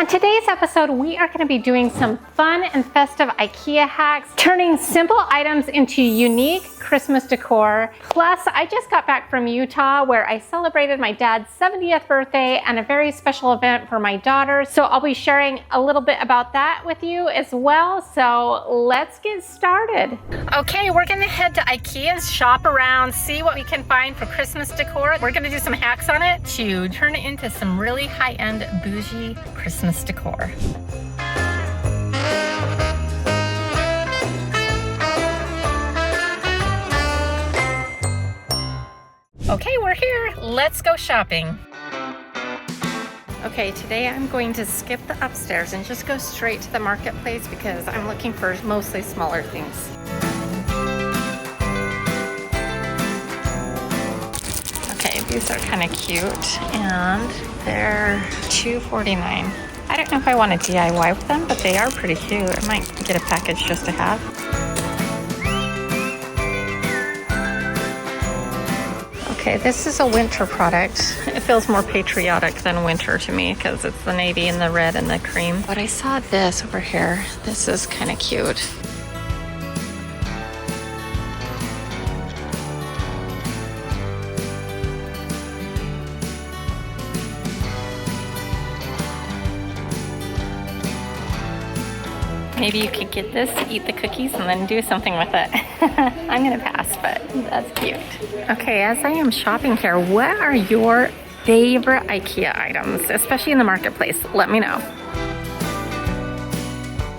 On today's episode, we are going to be doing some fun and festive IKEA hacks, turning simple items into unique Christmas decor. Plus, I just got back from Utah where I celebrated my dad's 70th birthday and a very special event for my daughter. So I'll be sharing a little bit about that with you as well. So let's get started. Okay, we're going to head to IKEA, shop around, see what we can find for Christmas decor. We're going to do some hacks on it to turn it into some really high-end bougie Christmas decor. Okay, we're here. Let's go shopping. Okay, today I'm going to skip the upstairs and just go straight to the marketplace because I'm looking for mostly smaller things. Okay, these are kind of cute and they're $2.49. I don't know if I want to DIY with them, but they are pretty cute. I might get a package just to have. Okay, this is a winter product. It feels more patriotic than winter to me because it's the navy and the red and the cream. But I saw this over here. This is kind of cute. Maybe you could get this, eat the cookies, and then do something with it. I'm gonna pass, but that's cute. Okay, as I am shopping here, what are your favorite IKEA items, especially in the marketplace? Let me know.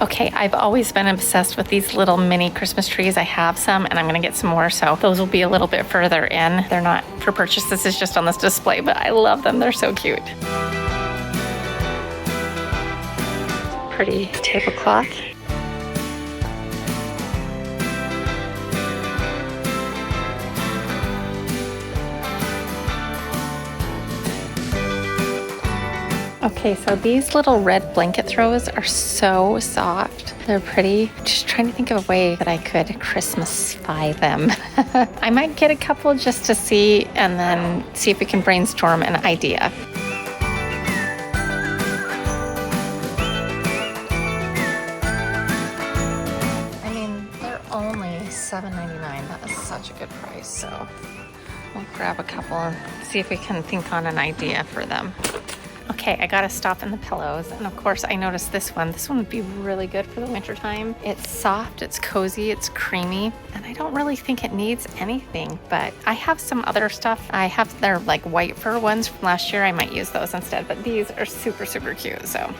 Okay, I've always been obsessed with these little mini Christmas trees. I have some, and I'm gonna get some more, so those will be a little bit further in. They're not for purchase, this is just on this display, but I love them, they're so cute. Pretty tablecloth. Okay, so these little red blanket throws are so soft. They're pretty. Just trying to think of a way that I could Christmasify them. I might get a couple just to see and then see if we can brainstorm an idea. I mean, they're only $7.99. That is such a good price, so we'll grab a couple and see if we can think on an idea for them. Okay, I gotta stop in the pillows. And of course, I noticed this one. This one would be really good for the winter time. It's soft, it's cozy, it's creamy, and I don't really think it needs anything, but I have some other stuff. I have their like white fur ones from last year. I might use those instead, but these are super, super cute, so.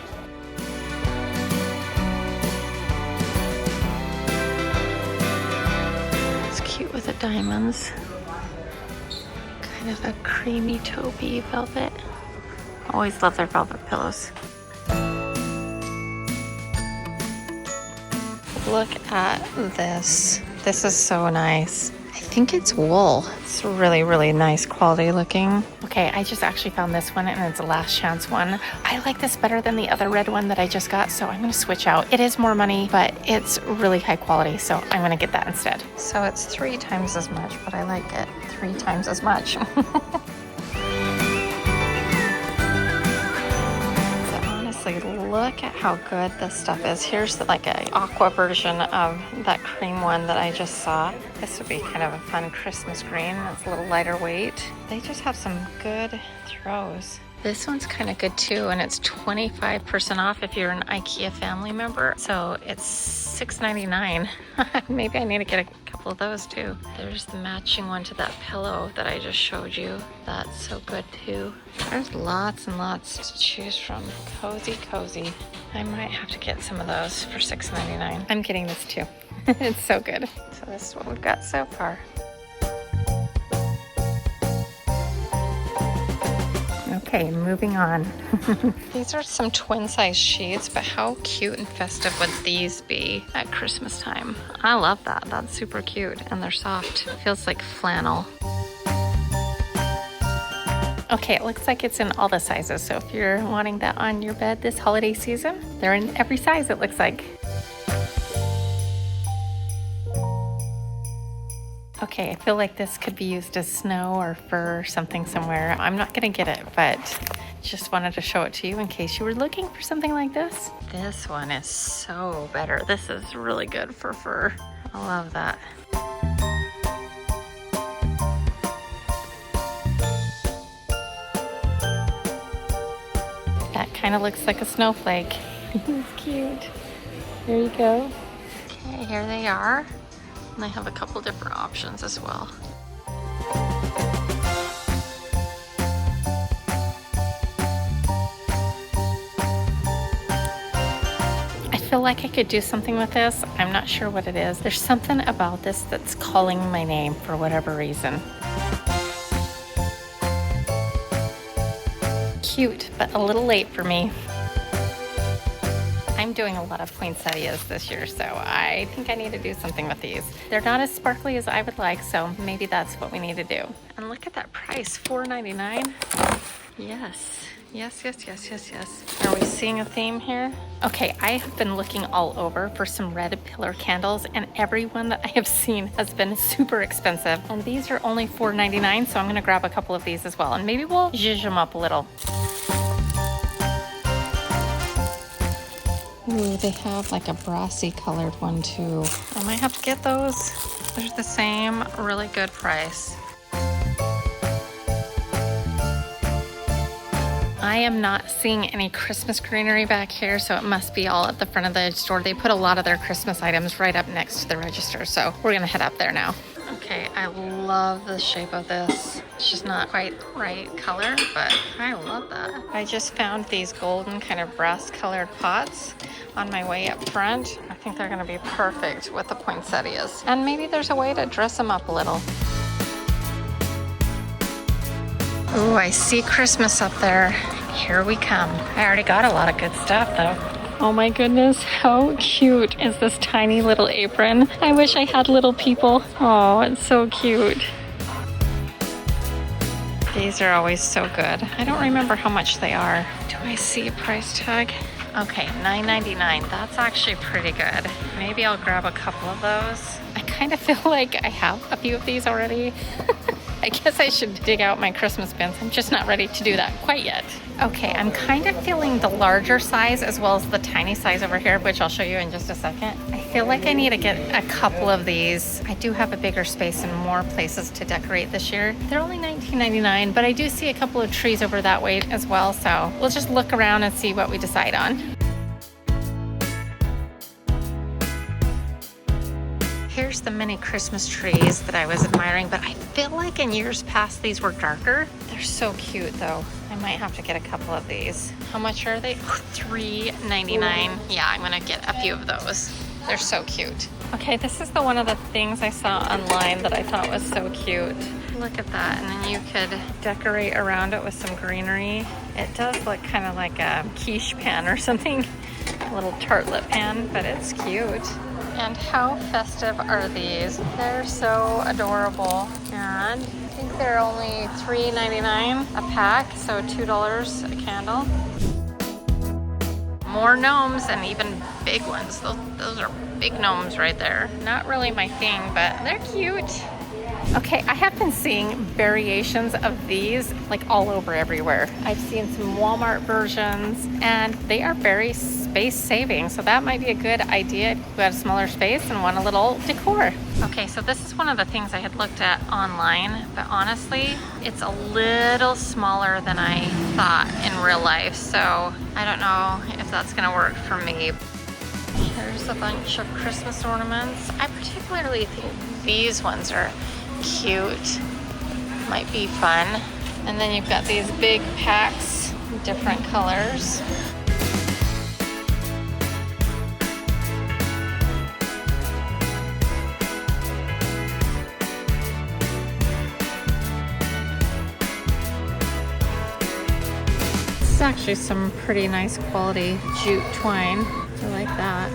It's cute with the diamonds. Kind of a creamy taupey velvet. Always love their velvet pillows. Look at this. This is so nice. I think it's wool. It's really, really nice quality looking. Okay, I just actually found this one and it's a last chance one. I like this better than the other red one that I just got, so I'm gonna switch out. It is more money, but it's really high quality, so I'm gonna get that instead. So it's 3 times as much, but I like it 3 times as much. Look at how good this stuff is. Here's like an aqua version of that cream one that I just saw. This would be kind of a fun Christmas green. It's a little lighter weight. They just have some good throws. This one's kind of good too, and it's 25% off if you're an IKEA family member. So it's $6.99. Maybe I need to get a couple of those too. There's the matching one to that pillow that I just showed you. That's so good too. There's lots and lots to choose from. Cozy, cozy. I might have to get some of those for $6.99. I'm getting this too. It's so good. So this is what we've got so far. Okay, moving on. These are some twin size sheets, but how cute and festive would these be at Christmas time? I love that. That's super cute. And they're soft. It feels like flannel. Okay, it looks like it's in all the sizes. So if you're wanting that on your bed this holiday season, they're in every size, it looks like. Okay, I feel like this could be used as snow or fur or something somewhere. I'm not gonna get it, but just wanted to show it to you in case you were looking for something like this. This one is so better. This is really good for fur. I love that. That kind of looks like a snowflake. It's cute. There you go. Okay, here they are. And they have a couple different options as well. I feel like I could do something with this. I'm not sure what it is. There's something about this that's calling my name for whatever reason. Cute, but a little late for me. I'm doing a lot of poinsettias this year, so I think I need to do something with these. They're not as sparkly as I would like, so maybe that's what we need to do. And look at that price, $4.99. Yes. Yes, yes, yes, yes, yes. Are we seeing a theme here? Okay, I have been looking all over for some red pillar candles, and every one that I have seen has been super expensive. And these are only $4.99, so I'm gonna grab a couple of these as well, and maybe we'll zhuzh them up a little. Ooh, they have like a brassy colored one too. I might have to get those. They're the same, really good price. I am not seeing any Christmas greenery back here, so it must be all at the front of the store. They put a lot of their Christmas items right up next to the register, so we're gonna head up there now. Okay, I love the shape of this. It's just not quite right color, but I love that. I just found these golden kind of brass colored pots on my way up front. I think they're gonna be perfect with the poinsettias. And maybe there's a way to dress them up a little. Ooh, I see Christmas up there. Here we come. I already got a lot of good stuff though. Oh my goodness, how cute is this tiny little apron? I wish I had little people. Oh, it's so cute. These are always so good. I don't remember how much they are. Do I see a price tag? Okay, $9.99. That's actually pretty good. Maybe I'll grab a couple of those. I kind of feel like I have a few of these already. I guess I should dig out my Christmas bins. I'm just not ready to do that quite yet. Okay, I'm kind of feeling the larger size as well as the tiny size over here, which I'll show you in just a second. I feel like I need to get a couple of these. I do have a bigger space and more places to decorate this year. They're only $19.99, but I do see a couple of trees over that way as well, so we'll just look around and see what we decide on. Here's the mini Christmas trees that I was admiring, but I feel like in years past these were darker. They're so cute though. I might have to get a couple of these. How much are they? Oh, $3.99. Yeah, I'm gonna get a few of those. They're so cute. Okay, this is one of the things I saw online that I thought was so cute. Look at that, and then you could decorate around it with some greenery. It does look kind of like a quiche pan or something. A little tartlet pan, but it's cute. And how festive are these? They're so adorable. And I think they're only $3.99 a pack, so $2 a candle. More gnomes and even big ones. Those are big gnomes right there. Not really my thing, but they're cute. Okay, I have been seeing variations of these like all over everywhere. I've seen some Walmart versions and they are very space saving. So that might be a good idea if you have a smaller space and want a little decor. Okay, so this is one of the things I had looked at online, but honestly, it's a little smaller than I thought in real life. So I don't know if that's gonna work for me. Here's a bunch of Christmas ornaments. I particularly think these ones are cute, might be fun. And then you've got these big packs, different colors. This is actually some pretty nice quality jute twine. I like that.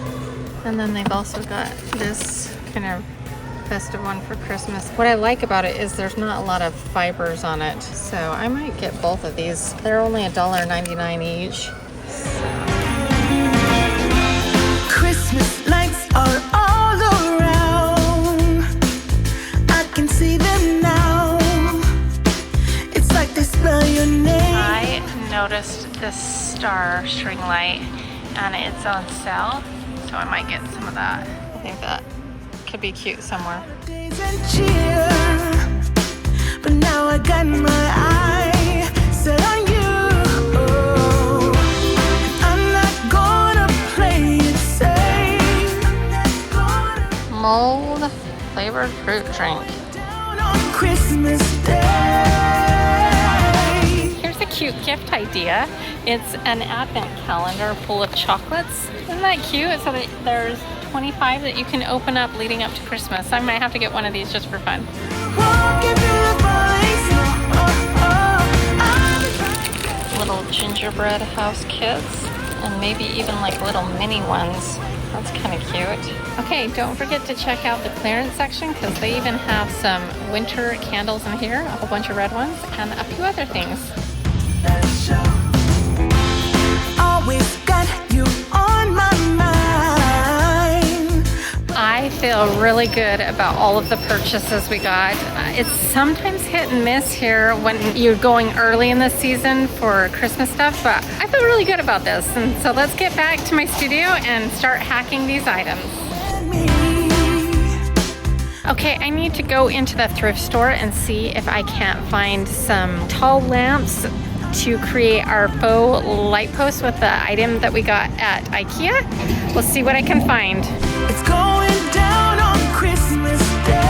And then they've also got this kind of festive one for Christmas. What I like about it is there's not a lot of fibers on it, so I might get both of these. They're only $1.99 each. Christmas lights are all around. I can see them now. It's like they spell your name. I noticed this star string light and it's on sale, so I might get some of that. I think that could be cute somewhere. Days and cheer, but now I got my eye set on you. I'm not gonna play it safe. Mold flavored fruit drink. Down on Christmas Day. Here's a cute gift idea. It's an advent calendar full of chocolates. Isn't that cute? So that there's 25 that you can open up leading up to Christmas. I might have to get one of these just for fun. Little gingerbread house kits, and maybe even like little mini ones. That's kind of cute. Okay, don't forget to check out the clearance section because they even have some winter candles in here, a whole bunch of red ones, and a few other things. Always got you on my mind. I feel really good about all of the purchases we got. It's sometimes hit and miss here when you're going early in the season for Christmas stuff, but I feel really good about this. And so let's get back to my studio and start hacking these items. Okay, I need to go into the thrift store and see if I can't find some tall lamps to create our faux light post with the item that we got at Ikea. We'll see what I can find. It's going down on Christmas Day.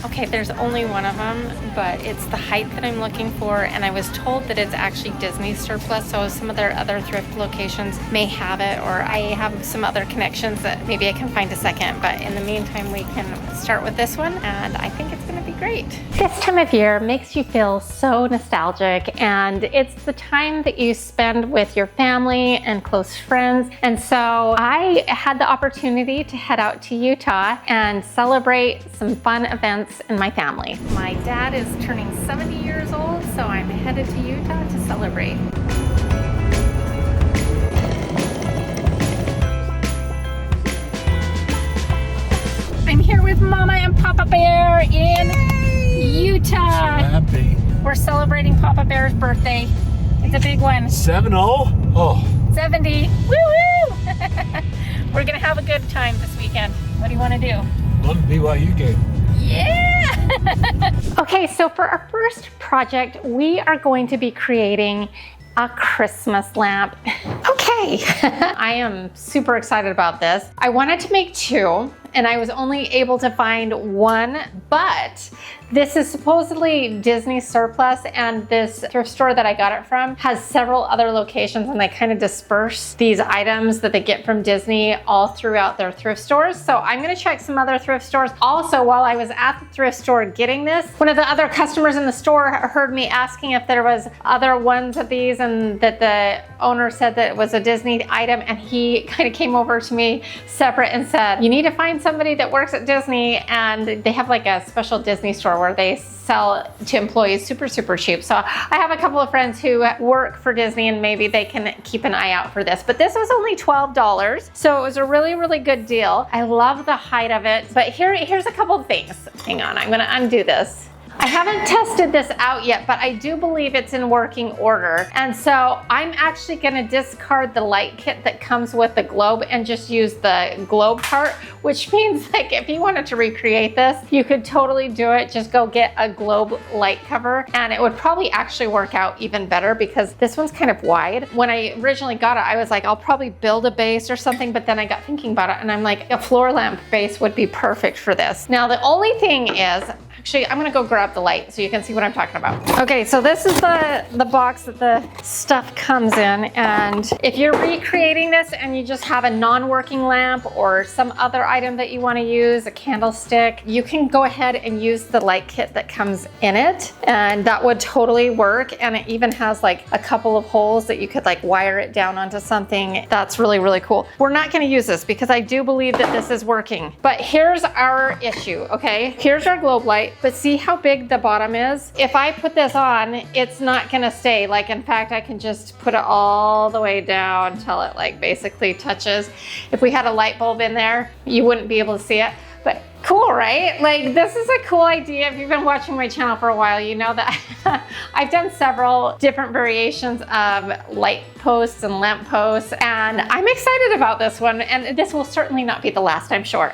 Okay, there's only one of them, but it's the height that I'm looking for, and I was told that it's actually Disney surplus, so some of their other thrift locations may have it, or I have some other connections that maybe I can find a second, but in the meantime, we can start with this one, and I think it's gonna be great. This time of year makes you feel so nostalgic, and it's the time that you spend with your family and close friends, and so I had the opportunity to head out to Utah and celebrate some fun events in my family. My dad is turning 70 years old, so I'm headed to Utah to celebrate. I'm here with Mama and Papa Bear in Utah. Happy. We're celebrating Papa Bear's birthday. It's a big one. 7-0? Oh. 70. Woo-woo! We're gonna have a good time this weekend. What do you want to do? On the BYU game. Yeah! Okay, so for our first project, we are going to be creating a Christmas lamp. Okay, I am super excited about this. I wanted to make two, and I was only able to find one, but this is supposedly Disney surplus, and this thrift store that I got it from has several other locations, and they kind of disperse these items that they get from Disney all throughout their thrift stores. So I'm gonna check some other thrift stores. Also, while I was at the thrift store getting this, one of the other customers in the store heard me asking if there was other ones of these, and that the owner said that it was a Disney item, and he kind of came over to me separate and said, you need to find somebody that works at Disney, and they have like a special Disney store where they sell to employees super cheap. So I have a couple of friends who work for Disney, and maybe they can keep an eye out for this. But this was only $12, so it was a really good deal. I love the height of it, but here's a couple of things. Hang on, I'm gonna undo this. I haven't tested this out yet, but I do believe it's in working order. And so I'm actually gonna discard the light kit that comes with the globe and just use the globe part, which means like if you wanted to recreate this, you could totally do it. Just go get a globe light cover, and it would probably actually work out even better because this one's kind of wide. When I originally got it, I was like, I'll probably build a base or something, but then I got thinking about it, and I'm like, a floor lamp base would be perfect for this. Now, the only thing is, actually, I'm gonna go grab the light so you can see what I'm talking about. Okay, so this is the box that the stuff comes in, and if you're recreating this and you just have a non-working lamp or some other item that you wanna use, a candlestick, you can go ahead and use the light kit that comes in it, and that would totally work. And it even has like a couple of holes that you could like wire it down onto something. That's really cool. We're not gonna use this because I do believe that this is working. But here's our issue, okay? Here's our globe light. But see how big the bottom is? If I put this on, it's not gonna stay. Like, in fact, I can just put it all the way down till it like basically touches. If we had a light bulb in there, you wouldn't be able to see it. But Cool, right? Like, this is a cool idea. If you've been watching my channel for a while, you know that I've done several different variations of light posts and lamp posts, and I'm excited about this one, and this will certainly not be the last, I'm sure.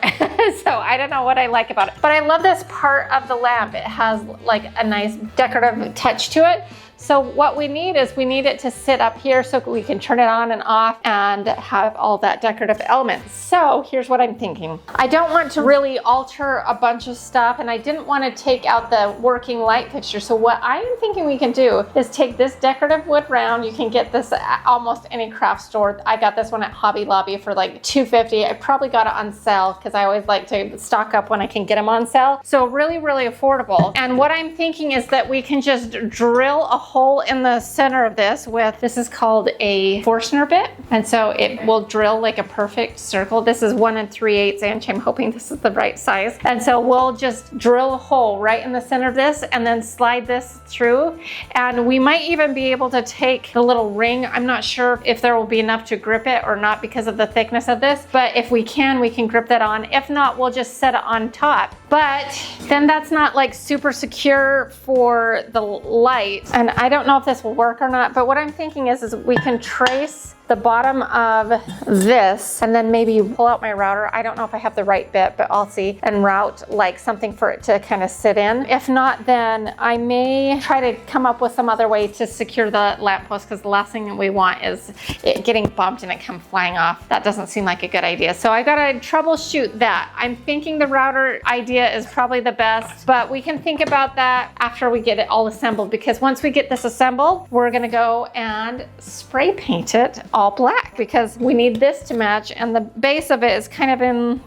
So I don't know what I like about it, but I love this part of the lamp. It has like a nice decorative touch to it. So what we need is we need it to sit up here so we can turn it on and off and have all that decorative elements. So here's what I'm thinking. I don't want to really alter a bunch of stuff, and I didn't want to take out the working light fixture. So what I'm thinking we can do is take this decorative wood round. You can get this at almost any craft store. I got this one at Hobby Lobby for like $2.50. I probably got it on sale because I always like to stock up when I can get them on sale. So really, really affordable. And what I'm thinking is that we can just drill a hole in the center of this with, this is called a Forstner bit. And so it will drill like a perfect circle. This is 1 3/8 inch. I'm hoping this is the right size. And so we'll just drill a hole right in the center of this and then slide this through. And we might even be able to take the little ring. I'm not sure if there will be enough to grip it or not because of the thickness of this, but if we can grip that on. If not, we'll just set it on top. But then that's not like super secure for the light. And I don't know if this will work or not, but what I'm thinking is we can trace the bottom of this and then maybe pull out my router. I don't know if I have the right bit, but I'll see, and route like something for it to kind of sit in. If not, then I may try to come up with some other way to secure the lamppost, because the last thing that we want is it getting bumped and it come flying off. That doesn't seem like a good idea. So I gotta troubleshoot that. I'm thinking the router idea is probably the best, but we can think about that after we get it all assembled, because once we get this assembled, we're gonna go and spray paint it all black because we need this to match, and the base of it is kind of in,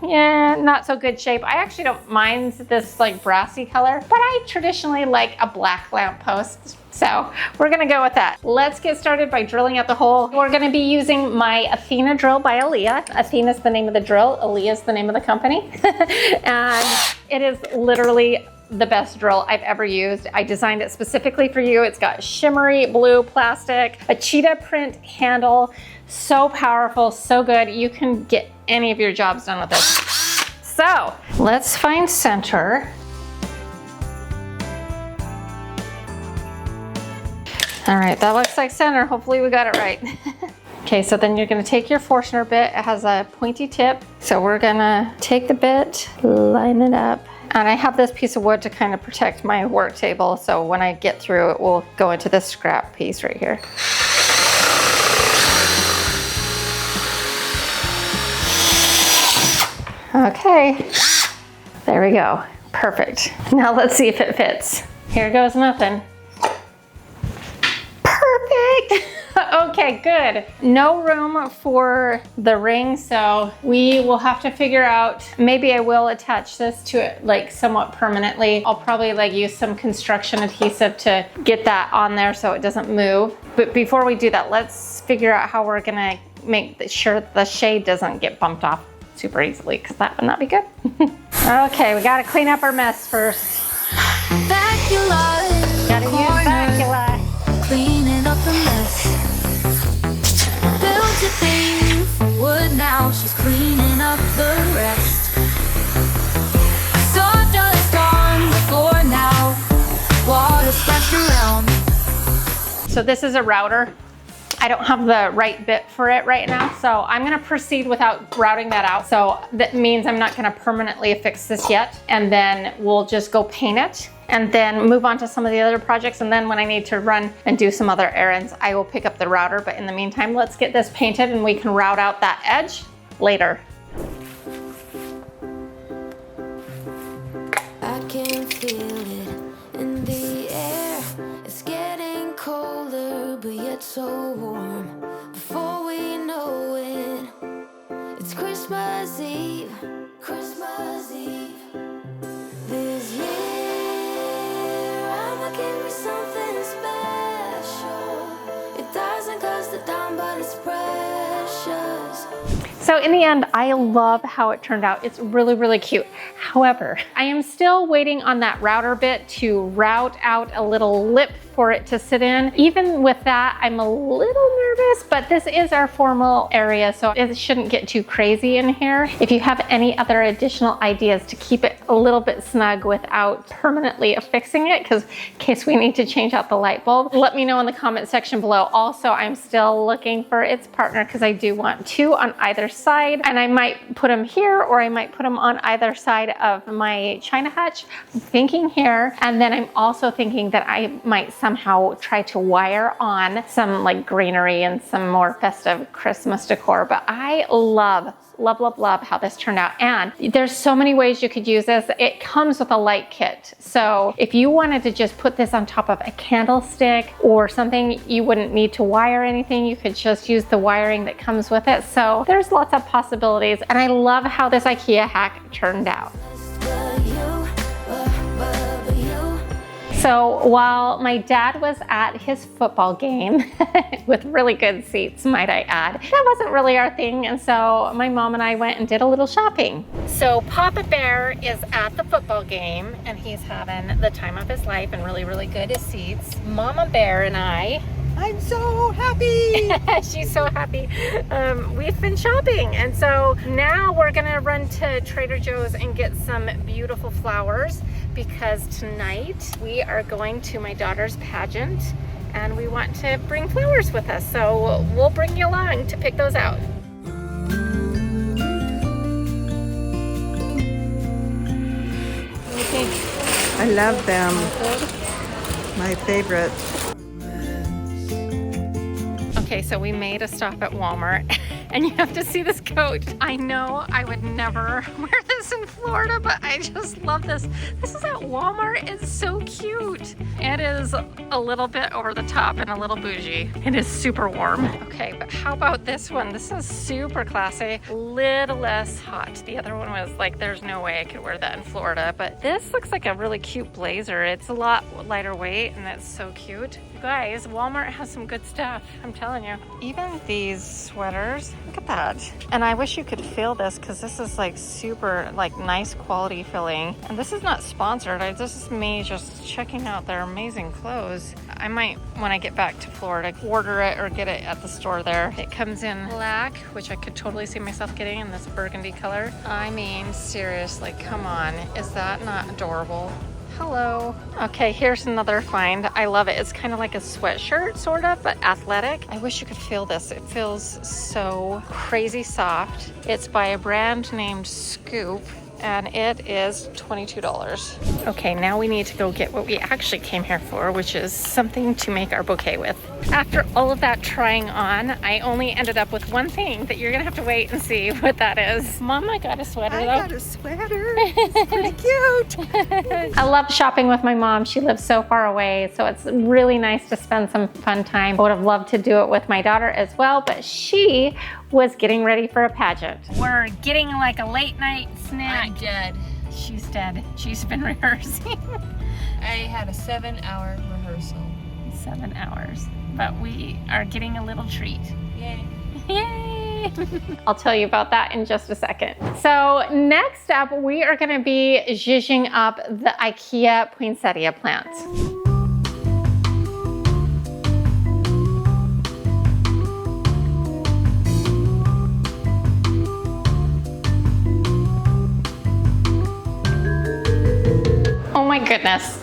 not so good shape. I actually don't mind this like brassy color, but I traditionally like a black lamppost. So we're gonna go with that. Let's get started by drilling out the hole. We're gonna be using my Athena drill by Ikea. Athena is the name of the drill, Ikea is the name of the company. And it is literally the best drill I've ever used. I designed it specifically for you. It's got shimmery blue plastic, a cheetah print handle, so powerful, so good. You can get any of your jobs done with this. So let's find center. All right, that looks like center. Hopefully we got it right. Okay, so then you're gonna take your Forstner bit. It has a pointy tip. So we're gonna take the bit, line it up. And I have this piece of wood to kind of protect my work table. So when I get through, it will go into this scrap piece right here. Okay, there we go. Perfect. Now let's see if it fits. Here goes nothing. Perfect. Okay, good. No room for the ring, so we will have to figure out, maybe I will attach this to it like somewhat permanently. I'll probably like use some construction adhesive to get that on there so it doesn't move. But before we do that, let's figure out how we're gonna make sure the shade doesn't get bumped off super easily, because that would not be good. Okay, we gotta clean up our mess first. Bacula, Gotta use bacula. cleaning up the mess. Built a thing from wood, now she's cleaning up the rest. Sawdust on the floor now, water splashed around. So this is a router. I don't have the right bit for it right now, so I'm gonna proceed without routing that out. So that means I'm not gonna permanently affix this yet, and then we'll just go paint it and then move on to some of the other projects. And then when I need to run and do some other errands, I will pick up the router. But in the meantime, let's get this painted and we can route out that edge later. I can feel it in the air. It's getting colder, but yet so warm. Before we know it, it's Christmas Eve. Christmas Eve. This year, I'ma give me something special. It doesn't cost a dime, but it's precious. So in the end, I love how it turned out. It's really, really cute. However, I am still waiting on that router bit to route out a little lip for it to sit in. Even with that, I'm a little nervous, but this is our formal area, so it shouldn't get too crazy in here. If you have any other additional ideas to keep it a little bit snug without permanently affixing it, because in case we need to change out the light bulb, let me know in the comment section below. Also, I'm still looking for its partner because I do want 2 on either side, and I might put them here or I might put them on either side of my china hutch. I'm thinking here, and then I'm also thinking that I might somehow try to wire on some like greenery and some more festive Christmas decor. But I love how this turned out. And there's so many ways you could use this. It comes with a light kit. So if you wanted to just put this on top of a candlestick or something, you wouldn't need to wire anything. You could just use the wiring that comes with it. So there's lots of possibilities. And I love how this IKEA hack turned out. So while my dad was at his football game, with really good seats, might I add, that wasn't really our thing. And so my mom and I went and did a little shopping. So Papa Bear is at the football game and he's having the time of his life and really good seats. Mama Bear and I'm so happy. She's so happy. We've been shopping, and so now we're gonna run to Trader Joe's and get some beautiful flowers, because tonight we are going to my daughter's pageant and we want to bring flowers with us. So we'll bring you along to pick those out. I love them. My favorite. Okay, so we made a stop at Walmart and you have to see this coat. I know I would never wear this in Florida, but I just love this. This is at Walmart. It's so cute. It is a little bit over the top and a little bougie. It is super warm. Okay, but how about this one? This is super classy, a little less hot. The other one was like, there's no way I could wear that in Florida, but this looks like a really cute blazer. It's a lot lighter weight and it's so cute. You guys, Walmart has some good stuff, I'm telling you. Even these sweaters, look at that. And I wish you could feel this, because this is like super like nice quality filling. And this is not sponsored. This is me just checking out their amazing clothes. I might, when I get back to Florida, order it or get it at the store there. It comes in black, which I could totally see myself getting in this burgundy color. I mean, seriously, come on. Is that not adorable? Hello. Okay, here's another find. I love it. It's kind of like a sweatshirt, sort of, but athletic. I wish you could feel this. It feels so crazy soft. It's by a brand named Scoop, and it is $22. Okay, now we need to go get what we actually came here for, which is something to make our bouquet with. After all of that trying on, I only ended up with one thing that you're gonna have to wait and see what that is. Mama got a sweater though. I got a sweater. It's pretty cute. I love shopping with my mom. She lives so far away, so it's really nice to spend some fun time. I would have loved to do it with my daughter as well, but she was getting ready for a pageant. We're getting like a late night snack. I'm dead. She's dead. She's been rehearsing. I had a 7-hour rehearsal. 7 hours. But we are getting a little treat. Yay. Yay! I'll tell you about that in just a second. So next up, we are gonna be zhuzhing up the IKEA poinsettia plants. Oh my goodness.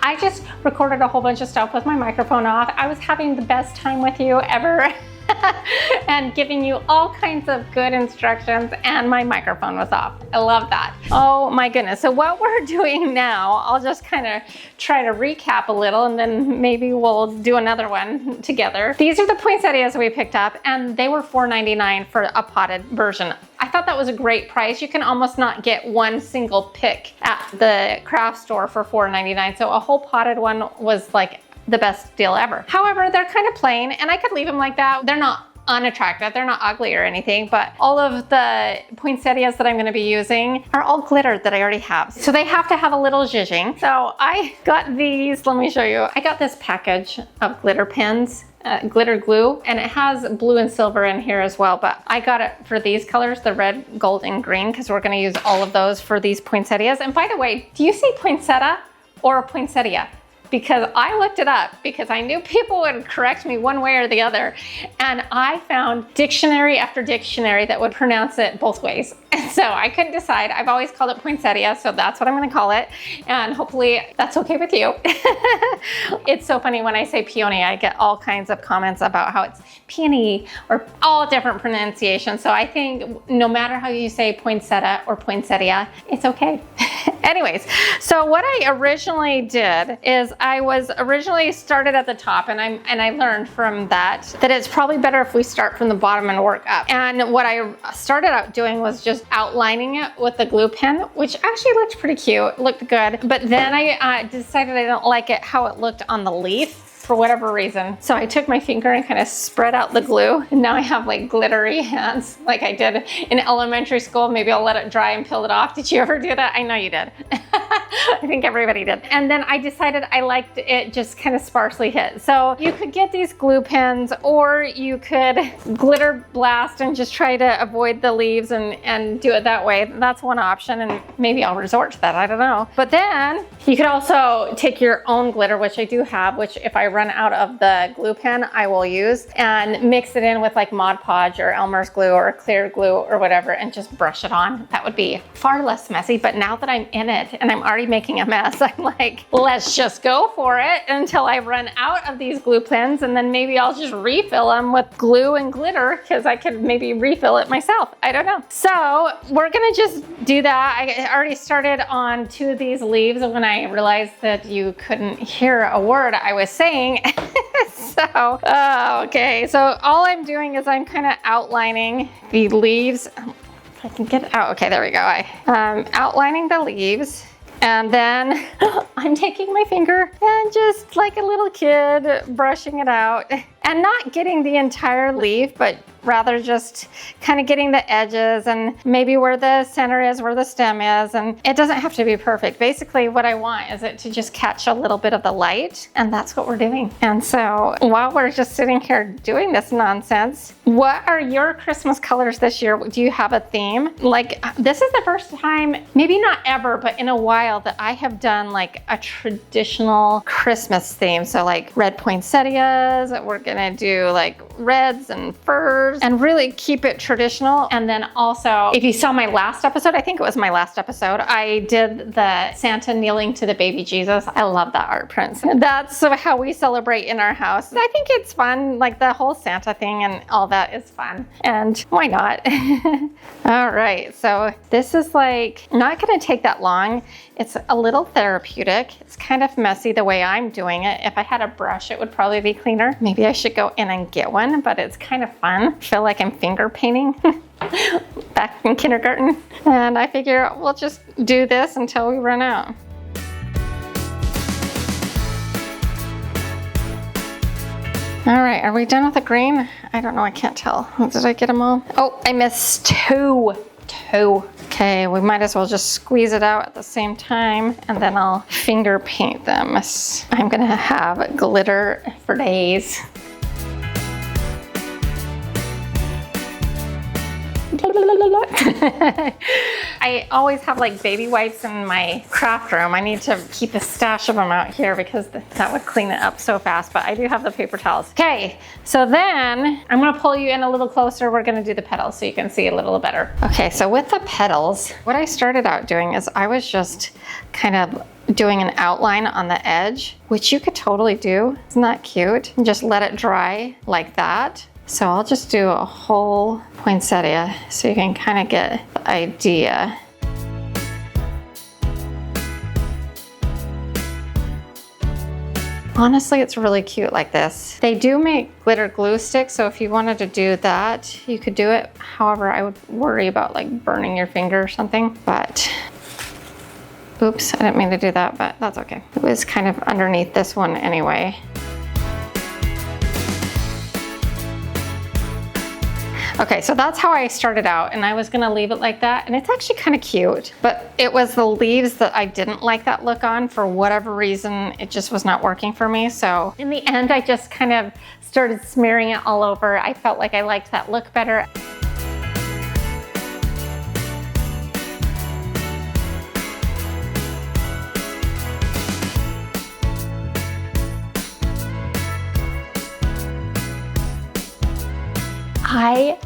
I just recorded a whole bunch of stuff with my microphone off. I was having the best time with you ever and giving you all kinds of good instructions, and my microphone was off. I love that. Oh my goodness. So what we're doing now, I'll just kind of try to recap a little and then maybe we'll do another one together. These are the poinsettias we picked up, and they were $4.99 for a potted version. I thought that was a great price. You can almost not get one single pick at the craft store for $4.99. So a whole potted one was like the best deal ever. However, they're kind of plain, and I could leave them like that. They're not unattractive, they're not ugly or anything, but all of the poinsettias that I'm gonna be using are all glittered that I already have. So they have to have a little zhuzhing. So I got these, let me show you. I got this package of glitter pens, glitter glue, and it has blue and silver in here as well, but I got it for these colors, the red, gold, and green, because we're gonna use all of those for these poinsettias. And by the way, do you say poinsettia or a poinsettia? because I looked it up because I knew people would correct me one way or the other. And I found dictionary after dictionary that would pronounce it both ways. And so I couldn't decide. I've always called it poinsettia, so that's what I'm gonna call it. And hopefully that's okay with you. It's so funny when I say peony, I get all kinds of comments about how it's peony or all different pronunciations. So I think no matter how you say poinsettia or poinsettia, it's okay. Anyways, so what I originally did is I was originally started at the top, and I learned from that it's probably better if we start from the bottom and work up. And what I started out doing was just outlining it with the glue pen, which actually looked pretty cute, looked good. But then I decided I didn't like it how it looked on the leaf, for whatever reason. So I took my finger and kind of spread out the glue, and now I have like glittery hands like I did in elementary school. Maybe I'll let it dry and peel it off. Did you ever do that? I know you did. I think everybody did. And then I decided I liked it just kind of sparsely hit. So you could get these glue pens, or you could glitter blast and just try to avoid the leaves and do it that way. That's one option, and maybe I'll resort to that, I don't know. But then you could also take your own glitter, which I do have, which if I run out of the glue pen, I will use, and mix it in with like Mod Podge or Elmer's glue or clear glue or whatever, and just brush it on. That would be far less messy. But now that I'm in it and I'm already making a mess, I'm like, let's just go for it until I run out of these glue pens, and then maybe I'll just refill them with glue and glitter, because I could maybe refill it myself. I don't know. So we're gonna just do that. I already started on 2 of these leaves when I realized that you couldn't hear a word I was saying. So, okay. So all I'm doing is I'm kind of outlining the leaves. If I can get it out. Okay, there we go. I'm outlining the leaves. And then I'm taking my finger and just like a little kid brushing it out, and not getting the entire leaf, but rather just kind of getting the edges and maybe where the center is, where the stem is. And it doesn't have to be perfect. Basically what I want is it to just catch a little bit of the light, and that's what we're doing. And so while we're just sitting here doing this nonsense, what are your Christmas colors this year? Do you have a theme? Like, this is the first time, maybe not ever, but in a while, that I have done like a traditional Christmas theme. So like red poinsettias, we're gonna do like reds and furs and really keep it traditional. And then also, if you saw my last episode, I think it was my last episode, I did the Santa kneeling to the baby Jesus. I love that art print. That's how we celebrate in our house. I think it's fun, like the whole Santa thing and all that is fun. And why not? All right, so this is like not gonna take that long. It's a little therapeutic. It's kind of messy the way I'm doing it. If I had a brush, it would probably be cleaner. Maybe I should go in and get one, but it's kind of fun. I feel like I'm finger painting back in kindergarten. And I figure we'll just do this until we run out. All right, are we done with the green? I don't know, I can't tell. Did I get them all? Oh, I missed two. Okay, we might as well just squeeze it out at the same time, and then I'll finger paint them. I'm gonna have glitter for days. I always have like baby wipes in my craft room. I need to keep a stash of them out here because that would clean it up so fast, but I do have the paper towels. Okay, so then I'm gonna pull you in a little closer. We're gonna do the petals so you can see a little better. Okay, so with the petals, what I started out doing is I was just kind of doing an outline on the edge, which you could totally do. Isn't that cute? And just let it dry like that. So I'll just do a whole poinsettia so you can kind of get the idea. Honestly, it's really cute like this. They do make glitter glue sticks, so if you wanted to do that, you could do it. However, I would worry about like burning your finger or something, but oops, I didn't mean to do that, but that's okay. It was kind of underneath this one anyway. Okay, so that's how I started out, and I was gonna leave it like that, and it's actually kind of cute, but it was the leaves that I didn't like that look on. For whatever reason, it just was not working for me. So in the end, I just kind of started smearing it all over. I felt like I liked that look better. I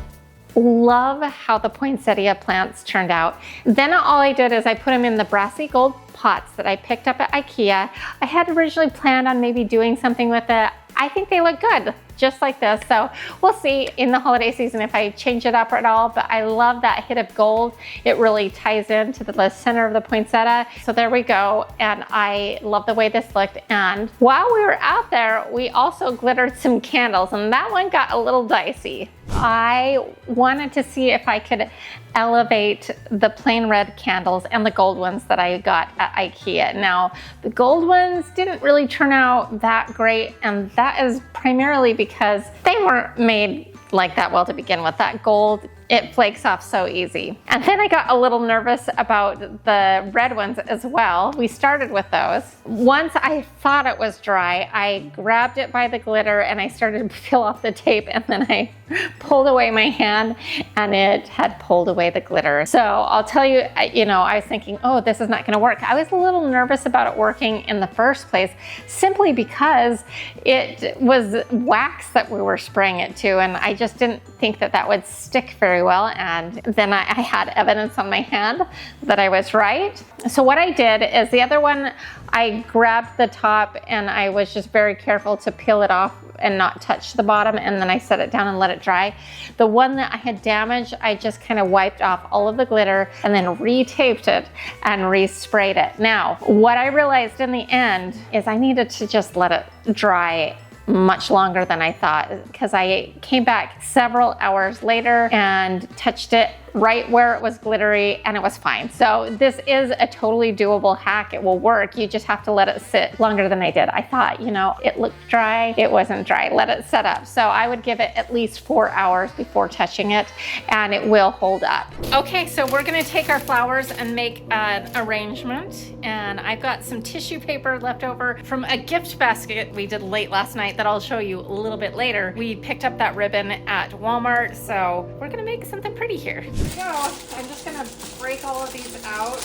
love how the poinsettia plants turned out. Then all I did is I put them in the brassy gold pots that I picked up at Ikea. I had originally planned on maybe doing something with it. I think they look good, just like this. So we'll see in the holiday season if I change it up at all, but I love that hit of gold. It really ties into the center of the poinsettia. So there we go. And I love the way this looked. And while we were out there, we also glittered some candles, and that one got a little dicey. I wanted to see if I could elevate the plain red candles and the gold ones that I got at Ikea. Now, the gold ones didn't really turn out that great, and that is primarily because they weren't made like that well to begin with. That gold, it flakes off so easy. And then I got a little nervous about the red ones as well. We started with those. Once I thought it was dry, I grabbed it by the glitter and I started to peel off the tape, and then I pulled away my hand and it had pulled away the glitter. So I'll tell you, I was thinking, oh, this is not gonna work. I was a little nervous about it working in the first place, simply because it was wax that we were spraying it to, and I just didn't think that that would stick very well. And then I had evidence on my hand that I was right. So what I did is the other one, I grabbed the top and I was just very careful to peel it off and not touch the bottom, and then I set it down and let it dry. The one that I had damaged, I just kind of wiped off all of the glitter and then re-taped it and re-sprayed it. Now, what I realized in the end is I needed to just let it dry much longer than I thought, because I came back several hours later and touched it right where it was glittery and it was fine. So this is a totally doable hack. It will work. You just have to let it sit longer than I did. I thought, it looked dry. It wasn't dry. Let it set up. So I would give it at least 4 hours before touching it, and it will hold up. Okay, so we're gonna take our flowers and make an arrangement. And I've got some tissue paper left over from a gift basket we did late last night that I'll show you a little bit later. We picked up that ribbon at Walmart, so we're gonna make something pretty here. So I'm just gonna break all of these out,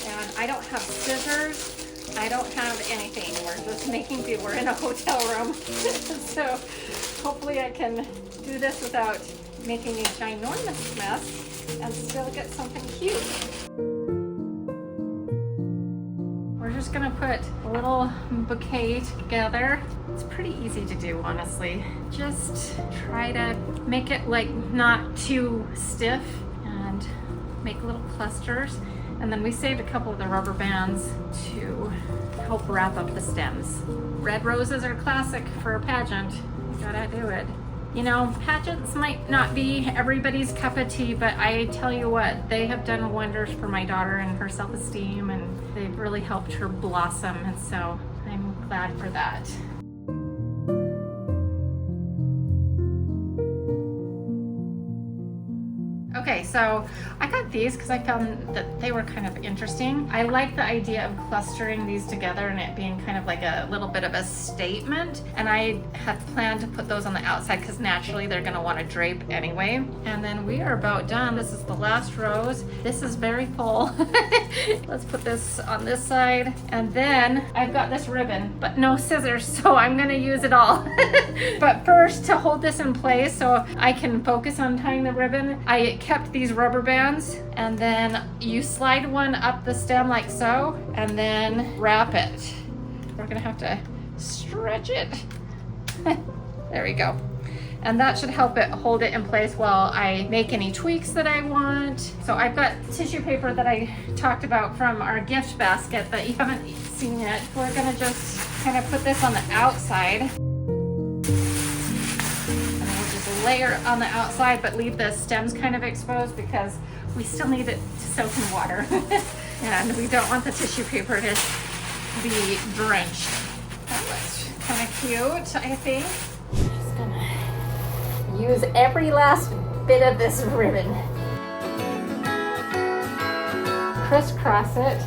and I don't have scissors, I don't have anything. We're just making do. We're in a hotel room. So hopefully I can do this without making a ginormous mess and still get something cute. We're just gonna put a little bouquet together. It's pretty easy to do, honestly. Just try to make it like not too stiff and make little clusters. And then we saved a couple of the rubber bands to help wrap up the stems. Red roses are classic for a pageant. You gotta do it. Pageants might not be everybody's cup of tea, but I tell you what, they have done wonders for my daughter and her self-esteem, and they've really helped her blossom, and so I'm glad for that. Okay, so I got these because I found that they were kind of interesting. I like the idea of clustering these together and it being kind of like a little bit of a statement. And I had planned to put those on the outside because naturally they're gonna want to drape anyway. And then we are about done. This is the last rose. This is very full. Let's put this on this side. And then I've got this ribbon, but no scissors, so I'm gonna use it all. But first, to hold this in place so I can focus on tying the ribbon, I kept these rubber bands, and then you slide one up the stem like so, and then wrap it. We're gonna have to stretch it. There we go. And that should help it hold it in place while I make any tweaks that I want. So I've got tissue paper that I talked about from our gift basket that you haven't seen yet. We're gonna just kind of put this on the outside. Layer on the outside, but leave the stems kind of exposed because we still need it to soak in water. And we don't want the tissue paper to be drenched. That looks kind of cute, I think. Just gonna use every last bit of this ribbon. Crisscross it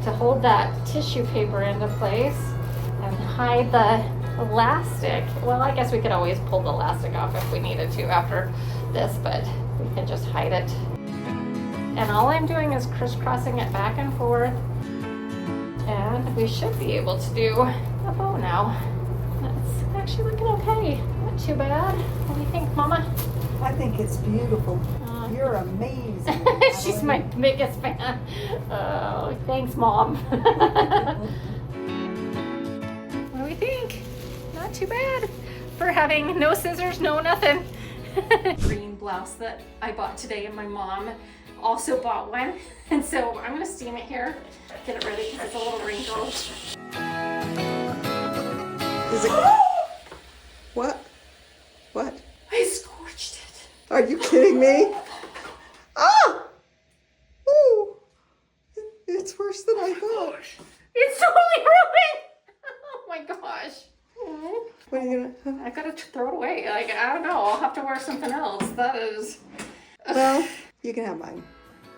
to hold that tissue paper into place and hide the elastic. Well, I guess we could always pull the elastic off if we needed to after this, but we can just hide it. And all I'm doing is crisscrossing it back and forth, and we should be able to do a bow now. That's actually looking okay. Not too bad. What do you think, Mama? think it's beautiful. You're amazing. She's my biggest fan. Oh, thanks, Mom. What do we think? Not too bad for having no scissors, no nothing. Green blouse that I bought today, and my mom also bought one. And so I'm gonna steam it here, get it ready because it's a little wrinkled. Is it? What? What? I scorched it. Are you kidding me? Ah! Ooh! It's worse than I thought. It's totally ruined. Oh my gosh. What are you gonna? I gotta throw it away. Like, I don't know. I'll have to wear something else. That is. Well, you can have mine.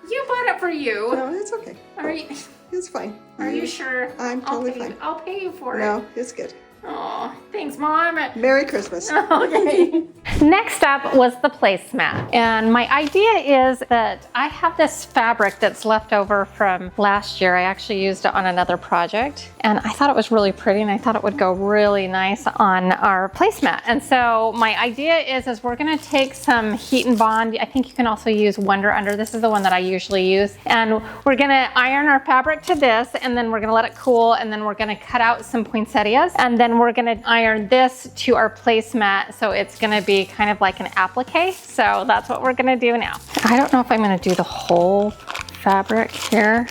You bought it for you. No, it's okay. Are you? It's fine. Are you sure? I'm totally fine. I'll pay you for it. No, it's good. Oh, thanks, Mom. Merry Christmas. Okay. Next up was the placemat. And my idea is that I have this fabric that's left over from last year. I actually used it on another project. And I thought it was really pretty, and I thought it would go really nice on our placemat. And so my idea is we're gonna take some heat and bond. I think you can also use Wonder Under. This is the one that I usually use. And we're gonna iron our fabric to this, and then we're gonna let it cool, and then we're gonna cut out some poinsettias, and then we're gonna iron this to our placemat, so it's gonna be kind of like an applique. So that's what we're gonna do now. I don't know if I'm gonna do the whole fabric here.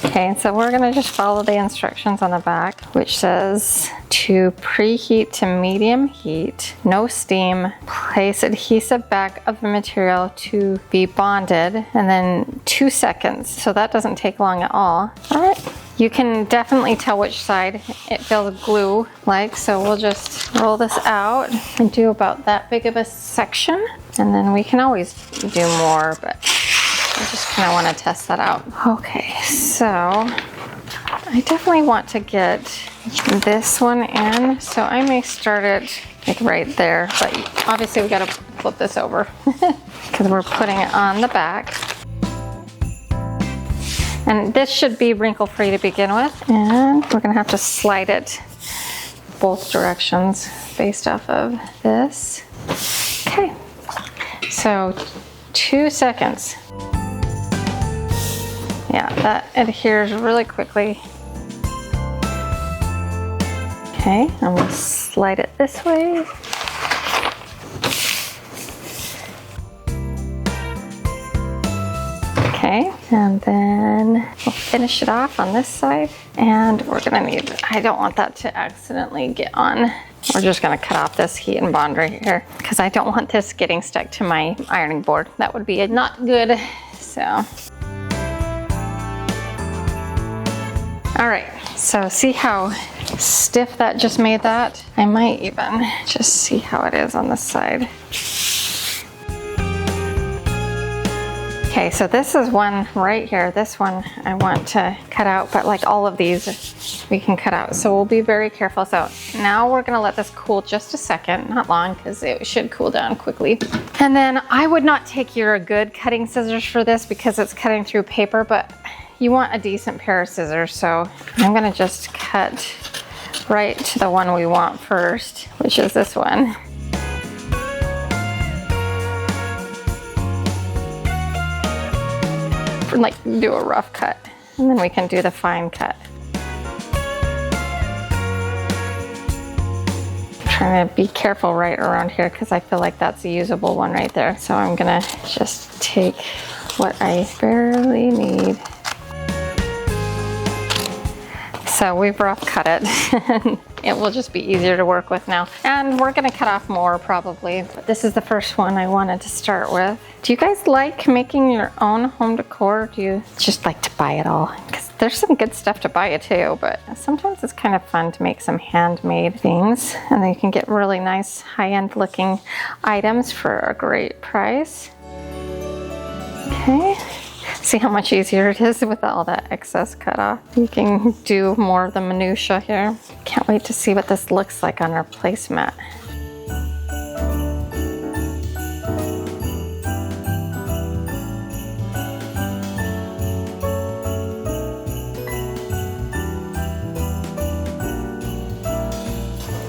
Okay, so we're gonna just follow the instructions on the back, which says to preheat to medium heat, no steam, place adhesive back of the material to be bonded, and then 2 seconds. So that doesn't take long at all. All right. You can definitely tell which side it feels glue-like, so we'll just roll this out and do about that big of a section. And then we can always do more, but I just kind of want to test that out. Okay, so I definitely want to get this one in, so I may start it like right there, but obviously we got to flip this over because we're putting it on the back. And this should be wrinkle-free to begin with. And we're gonna have to slide it both directions based off of this. Okay, so 2 seconds. Yeah, that adheres really quickly. Okay, and we'll slide it this way. Okay, and then we'll finish it off on this side. And we're gonna need, I don't want that to accidentally get on. We're just gonna cut off this heat and bond right here because I don't want this getting stuck to my ironing board. That would be not good, so. All right, so see how stiff that just made that? I might even just see how it is on this side. Okay, so this is one right here. This one I want to cut out, but like all of these we can cut out. So we'll be very careful. So now we're gonna let this cool just a second, not long, because it should cool down quickly. And then I would not take your good cutting scissors for this because it's cutting through paper, but you want a decent pair of scissors. So I'm gonna just cut right to the one we want first, which is this one. Like do a rough cut, and then we can do the fine cut. I'm trying to be careful right around here because I feel like that's a usable one right there. So I'm gonna just take what I barely need. So we've rough cut it. It will just be easier to work with now. And we're gonna cut off more probably, but this is the first one I wanted to start with. Do you guys like making your own home decor? Or do you just like to buy it all? Because there's some good stuff to buy it too, but sometimes it's kind of fun to make some handmade things, and then you can get really nice high-end looking items for a great price. Okay. See how much easier it is with all that excess cut off. You can do more of the minutia here. Can't wait to see what this looks like on our placemat.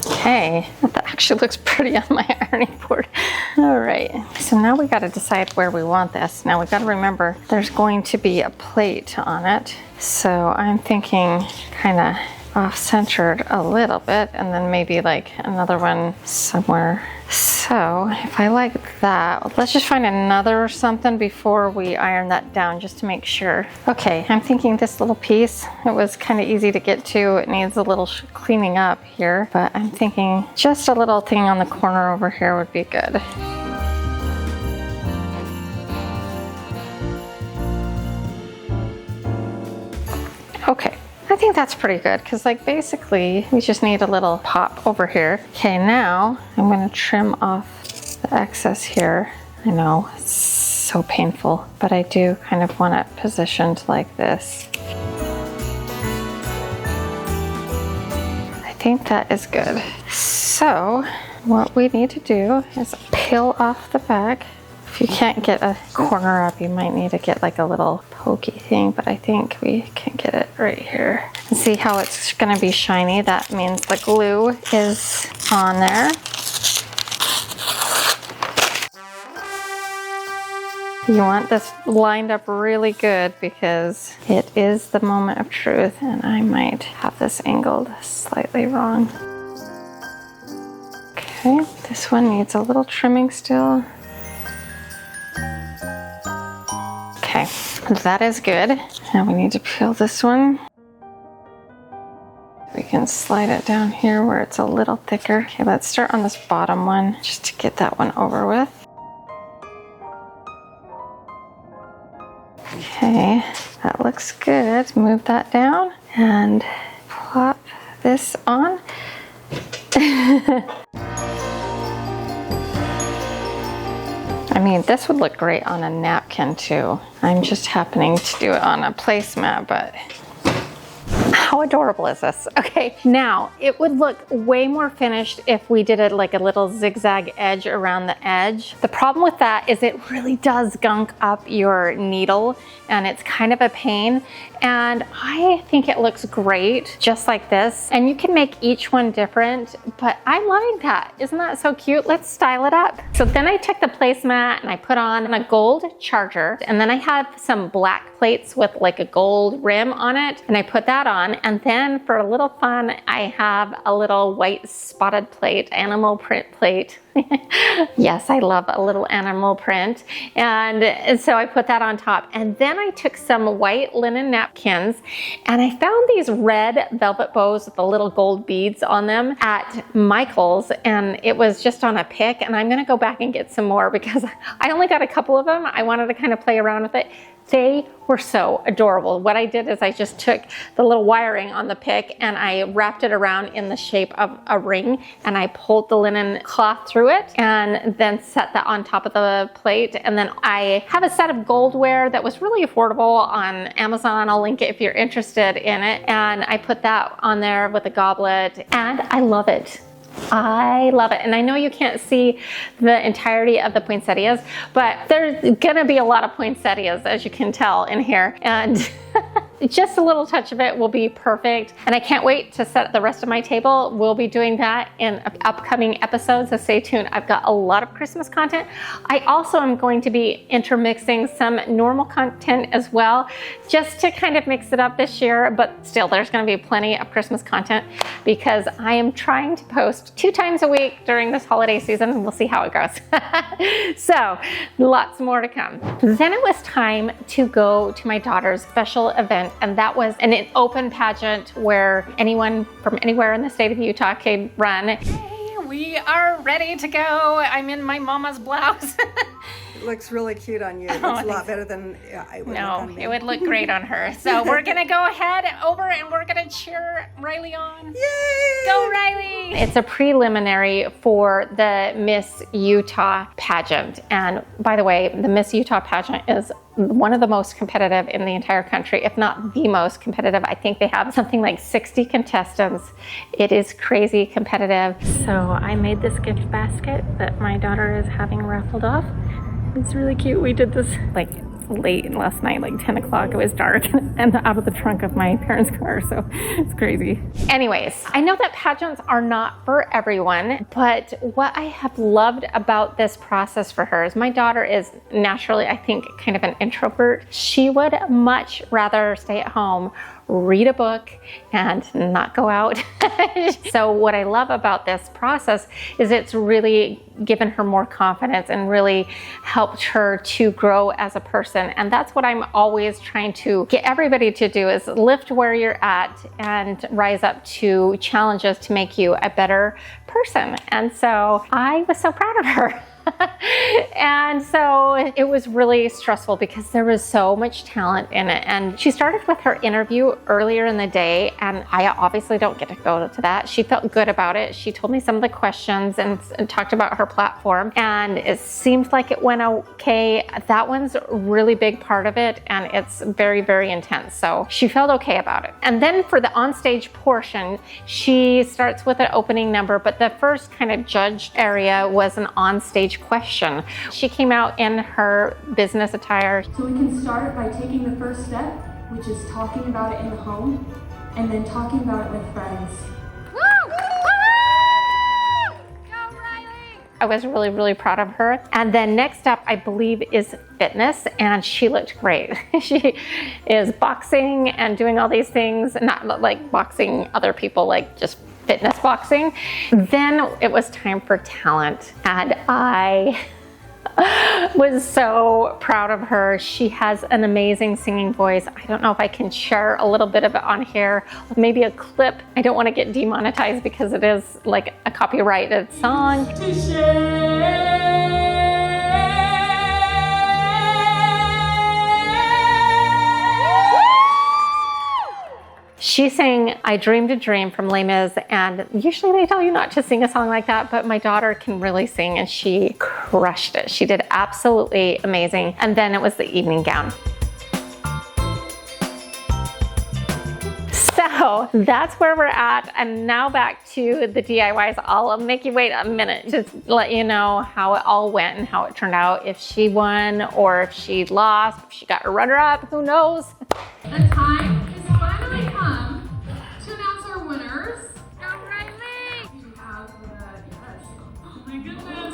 Okay, that actually looks pretty on my turning board. All right, so now we got to decide where we want this. Now we got to remember there's going to be a plate on it. So I'm thinking kind of off-centered a little bit, and then maybe like another one somewhere. So if I like that, let's just find another something before we iron that down, just to make sure. Okay, I'm thinking this little piece, it was kind of easy to get to. It needs a little cleaning up here, but I'm thinking just a little thing on the corner over here would be good. Okay, I think that's pretty good, because like basically we just need a little pop over here. Okay, now I'm going to trim off the excess here. I know it's so painful, but I do kind of want it positioned like this. I think that is good. So what we need to do is peel off the back. If you can't get a corner up, you might need to get like a little pokey thing, but I think we can get it right here. And see how it's gonna be shiny? That means the glue is on there. You want this lined up really good, because it is the moment of truth, and I might have this angled slightly wrong. Okay, this one needs a little trimming still. Okay, that is good. Now we need to peel this one. We can slide it down here where it's a little thicker. Okay, let's start on this bottom one just to get that one over with. Okay, that looks good. Move that down and plop this on. I mean, this would look great on a napkin too. I'm just happening to do it on a placemat, but how adorable is this? Okay, now it would look way more finished if we did it like a little zigzag edge around the edge. The problem with that is it really does gunk up your needle, and it's kind of a pain. And I think it looks great just like this. And you can make each one different, but I'm loving that. Isn't that so cute? Let's style it up. So then I took the placemat and I put on a gold charger, and then I have some black plates with like a gold rim on it, and I put that on. And then for a little fun, I have a little white spotted plate, animal print plate. Yes, I love a little animal print. And so I put that on top. And then I took some white linen napkins, and I found these red velvet bows with the little gold beads on them at Michael's, and it was just on a pick. And I'm gonna go back and get some more because I only got a couple of them. I wanted to kind of play around with it. They were so adorable. What I did is I just took the little wiring on the pick and I wrapped it around in the shape of a ring, and I pulled the linen cloth through it and then set that on top of the plate. And then I have a set of goldware that was really affordable on Amazon. I'll link it if you're interested in it. And I put that on there with a goblet, and I love it. I love it. And I know you can't see the entirety of the poinsettias, but there's gonna be a lot of poinsettias, as you can tell in here. And just a little touch of it will be perfect. And I can't wait to set the rest of my table. We'll be doing that in upcoming episodes, so stay tuned. I've got a lot of Christmas content. I also am going to be intermixing some normal content as well, just to kind of mix it up this year, but still there's gonna be plenty of Christmas content because I am trying to post 2 times a week during this holiday season, and we'll see how it goes. So lots more to come. Then it was time to go to my daughter's special event, and that was an open pageant where anyone from anywhere in the state of Utah could run. Hey, we are ready to go. I'm in my mama's blouse. It looks really cute on you. It looks a lot better than it would look on me. It would look great on her. So we're gonna go ahead over and we're gonna cheer Riley on. Yay! Go Riley! It's a preliminary for the Miss Utah pageant. And by the way, the Miss Utah pageant is one of the most competitive in the entire country, if not the most competitive. I think they have something like 60 contestants. It is crazy competitive. So I made this gift basket that my daughter is having raffled off. It's really cute. We did this like late last night, like 10 o'clock. It was dark and out of the trunk of my parents' car, so it's crazy. Anyways, I know that pageants are not for everyone, but what I have loved about this process for her is my daughter is naturally, I think, kind of an introvert. She would much rather stay at home, read a book, and not go out. So what I love about this process is it's really given her more confidence and really helped her to grow as a person. And that's what I'm always trying to get everybody to do, is lift where you're at and rise up to challenges to make you a better person. And so I was so proud of her. And so it was really stressful because there was so much talent in it. And she started with her interview earlier in the day, and I obviously don't get to go to that. She felt good about it. She told me some of the questions and talked about her platform, and it seems like it went okay. That one's a really big part of it, and it's very, very intense. So she felt okay about it. And then for the onstage portion, she starts with an opening number, but the first kind of judged area was an onstage question. She came out in her business attire. So we can start by taking the first step, which is talking about it in the home, and then talking about it with friends. I was really, really proud of her. And then next up, I believe, is fitness, and she looked great. She is boxing and doing all these things, not like boxing other people, like just fitness boxing. Then it was time for talent, and I was so proud of her. She has an amazing singing voice. I don't know if I can share a little bit of it on here, maybe a clip. I don't want to get demonetized because it is like a copyrighted song. She sang I Dreamed a Dream from Les Mis, and usually they tell you not to sing a song like that, but my daughter can really sing and she crushed it. She did absolutely amazing. And then it was the evening gown. So that's where we're at. And now back to the DIYs. I'll make you wait a minute to let you know how it all went and how it turned out. If she won or if she lost, if she got a runner-up, who knows? The time is finally come to announce our winners. Go Riley! We have yes. Oh my goodness.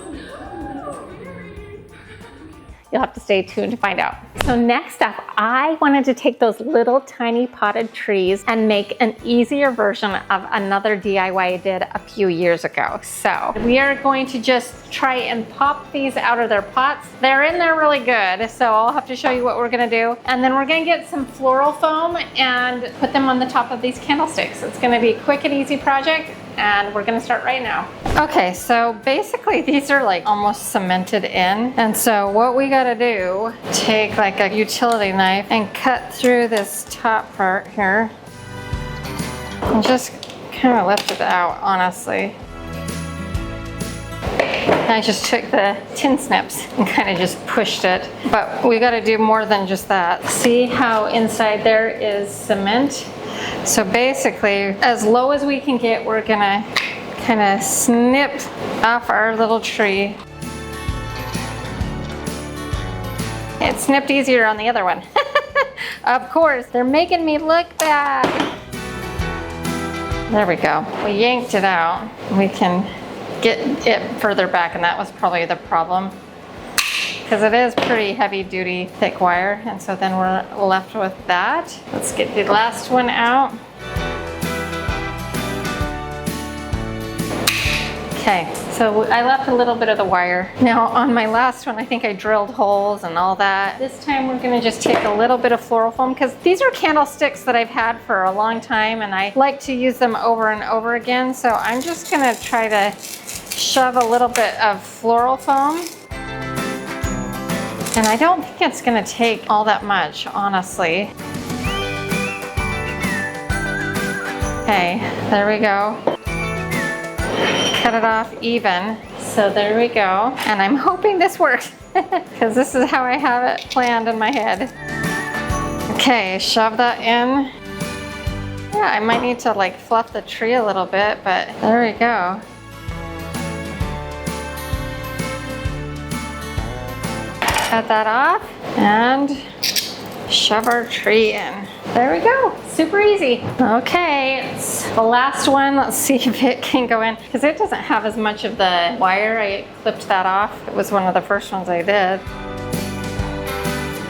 You'll have to stay tuned to find out. So next up, I wanted to take those little tiny potted trees and make an easier version of another DIY I did a few years ago. So we are going to just try and pop these out of their pots. They're in there really good, so I'll have to show you what we're gonna do. And then we're gonna get some floral foam and put them on the top of these candlesticks. It's gonna be a quick and easy project, and we're gonna start right now. Okay, so basically these are like almost cemented in. And so what we gotta do, take like a utility knife and cut through this top part here. And just kind of lift it out, honestly. I just took the tin snips and kind of just pushed it. But we gotta do more than just that. See how inside there is cement? So basically, as low as we can get, we're gonna kind of snip off our little tree. It snipped easier on the other one. Of course, they're making me look bad. There we go. We yanked it out. We can get it further back, and that was probably the problem, because it is pretty heavy duty thick wire. And so then we're left with that. Let's get the last one out. Okay, so I left a little bit of the wire. Now on my last one, I think I drilled holes and all that. This time we're gonna just take a little bit of floral foam, because these are candlesticks that I've had for a long time and I like to use them over and over again. So I'm just gonna try to shove a little bit of floral foam. And I don't think it's gonna take all that much, honestly. Okay, there we go. Cut it off even. So there we go. And I'm hoping this works, because this is how I have it planned in my head. Okay, shove that in. Yeah, I might need to like fluff the tree a little bit, but there we go. cut that off and shove our tree in. There we go, super easy. Okay, it's the last one. Let's see if it can go in, because it doesn't have as much of the wire. I clipped that off. It was one of the first ones I did.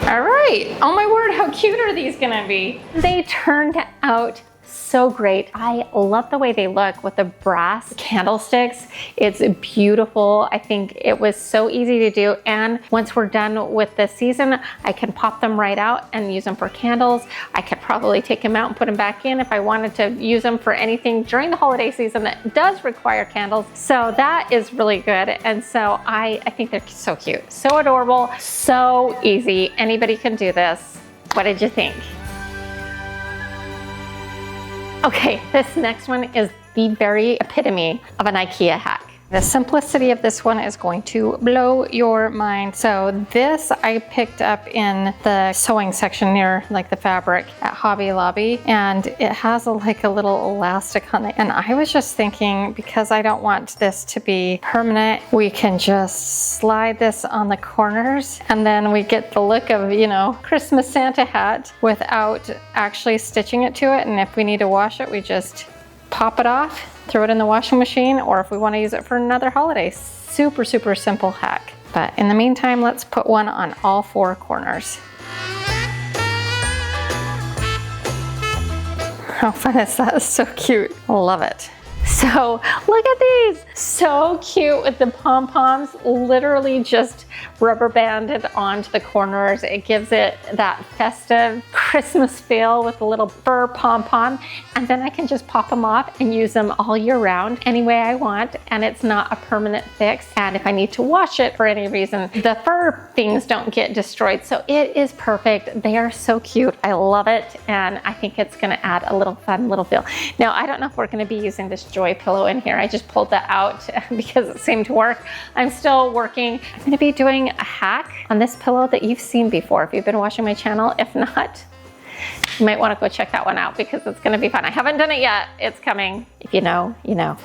All right, oh my word, how cute are these gonna be? They turned out so great. I love the way they look with the brass candlesticks. It's beautiful. I think it was so easy to do. And once we're done with the season, I can pop them right out and use them for candles. I could probably take them out and put them back in if I wanted to use them for anything during the holiday season that does require candles. So that is really good. And so I think they're so cute, so adorable, so easy. Anybody can do this. What did you think? Okay, this next one is the very epitome of an Ikea hack. The simplicity of this one is going to blow your mind. So this I picked up in the sewing section near like the fabric at Hobby Lobby, and it has like a little elastic on it. And I was just thinking, because I don't want this to be permanent, we can just slide this on the corners and then we get the look of, you know, Christmas Santa hat without actually stitching it to it. And if we need to wash it, we just pop it off, throw it in the washing machine, or if we want to use it for another holiday. Super, super simple hack. But in the meantime, let's put one on all four corners. How fun is that? So cute. Love it. So look at these, so cute with the pom-poms, literally just rubber banded onto the corners. It gives it that festive Christmas feel with a little fur pom-pom, and then I can just pop them off and use them all year round any way I want, and it's not a permanent fix. And if I need to wash it for any reason, the fur things don't get destroyed, so it is perfect. They are so cute. I love it, and I think it's gonna add a little fun little feel. Now, I don't know if we're gonna be using this Joy pillow in here. I just pulled that out because it seemed to work. I'm still working. I'm gonna be doing a hack on this pillow that you've seen before if you've been watching my channel. If not, you might want to go check that one out because it's going to be fun. I haven't done it yet. It's coming. If you know, you know.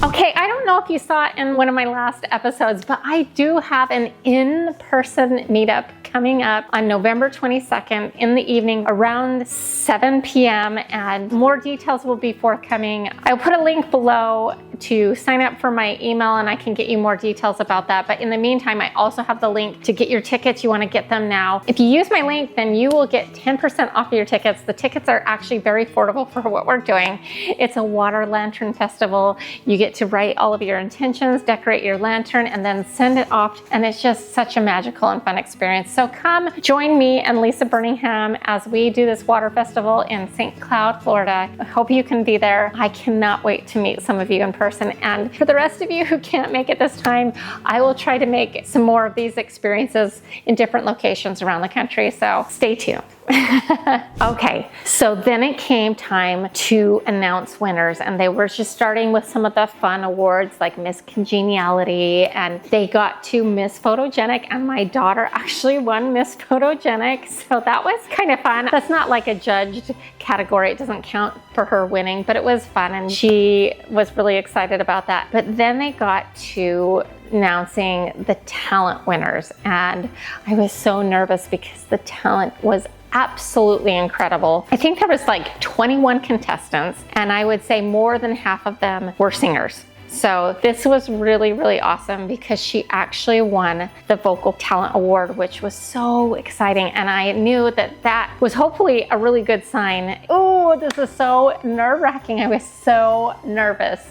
Okay, I don't know if you saw it in one of my last episodes, but I do have an in-person meetup coming up on November 22nd in the evening around 7 p.m. and more details will be forthcoming. I'll put a link below to sign up for my email and I can get you more details about that. But in the meantime, I also have the link to get your tickets. You want to get them now. If you use my link, then you will get 10% off your tickets. The tickets are actually very affordable for what we're doing. It's a water lantern festival. You get to write all of your intentions, decorate your lantern, and then send it off. And it's just such a magical and fun experience. So come join me and Lisa Birmingham as we do this water festival in St. Cloud, Florida. I hope you can be there. I cannot wait to meet some of you in person. And for the rest of you who can't make it this time, I will try to make some more of these experiences in different locations around the country. So stay tuned. Okay, so then it came time to announce winners, and they were just starting with some of the fun awards like Miss Congeniality, and they got to Miss Photogenic, and my daughter actually won Miss Photogenic, so that was kind of fun. That's not like a judged category, it doesn't count for her winning, but it was fun and she was really excited about that. But then they got to announcing the talent winners, and I was so nervous because the talent was absolutely incredible. I think there was like 21 contestants, and I would say more than half of them were singers. So this was really, really awesome because she actually won the Vocal Talent Award, which was so exciting. And I knew that that was hopefully a really good sign. Oh, this is so nerve-wracking. I was so nervous.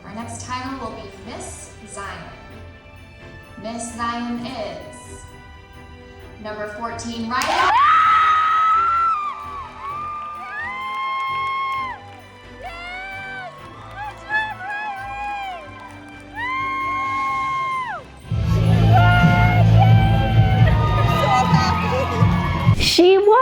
Our next title will be Miss Zion. Miss Zion is number 14, Riley. She won!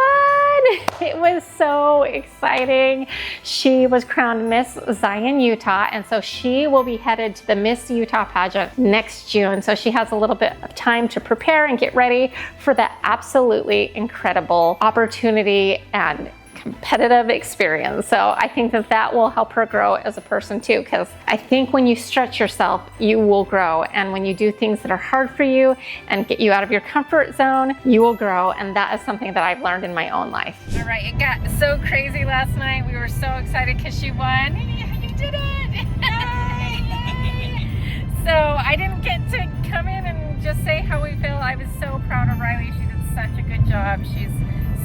It was so exciting. She was crowned Miss Zion, Utah, and so she will be headed to the Miss Utah pageant next June. So she has a little bit of time to prepare and get ready for that absolutely incredible opportunity and competitive experience. So I think that that will help her grow as a person too, because I think when you stretch yourself, you will grow. And when you do things that are hard for you and get you out of your comfort zone, you will grow. And that is something that I've learned in my own life. All right, it got so crazy last night. We were so excited because she won. You did it! So I didn't get to come in and just say how we feel. I was so proud of Riley. She did such a good job. She's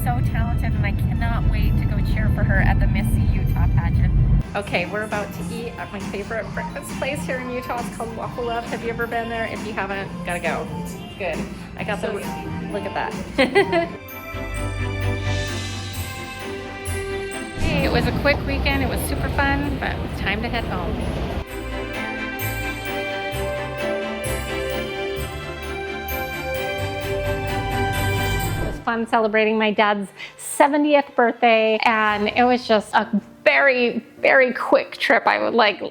so talented, and I cannot wait to go cheer for her at the Missy Utah pageant. Okay, we're about to eat at my favorite breakfast place here in Utah. It's called Waffle Love. Have you ever been there? If you haven't, gotta go. It's good. I got the, look at that. Hey, it was a quick weekend. It was super fun, but it's time to head home. Fun celebrating my dad's 70th birthday, and it was just a very, very quick trip. I would like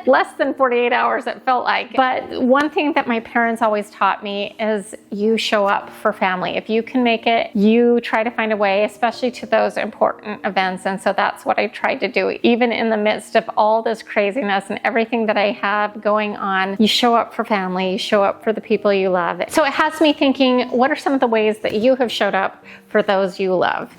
less than 48 hours it felt like. But one thing that my parents always taught me is you show up for family. If you can make it, you try to find a way, especially to those important events. And so that's what I tried to do. Even in the midst of all this craziness and everything that I have going on, you show up for family, you show up for the people you love. So it has me thinking, what are some of the ways that you have showed up for those you love?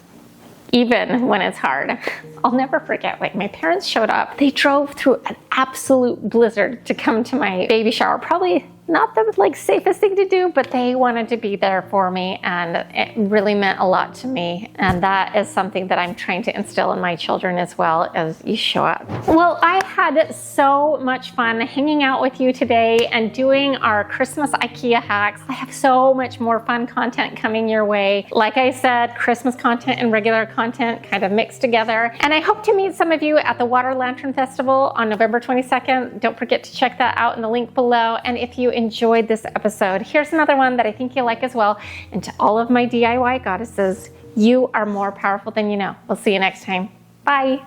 Even when it's hard. I'll never forget, like, my parents showed up. They drove through an absolute blizzard to come to my baby shower. Probably not the safest thing to do, but they wanted to be there for me, and it really meant a lot to me. And that is something that I'm trying to instill in my children as well, as you show up. Well, I had so much fun hanging out with you today and doing our Christmas Ikea hacks. I have so much more fun content coming your way. Like I said, Christmas content and regular content kind of mixed together. And I hope to meet some of you at the Water Lantern Festival on November 22nd. Don't forget to check that out in the link below. And if you enjoyed this episode, here's another one that I think you'll like as well. And to all of my DIY goddesses, you are more powerful than you know. We'll see you next time. Bye.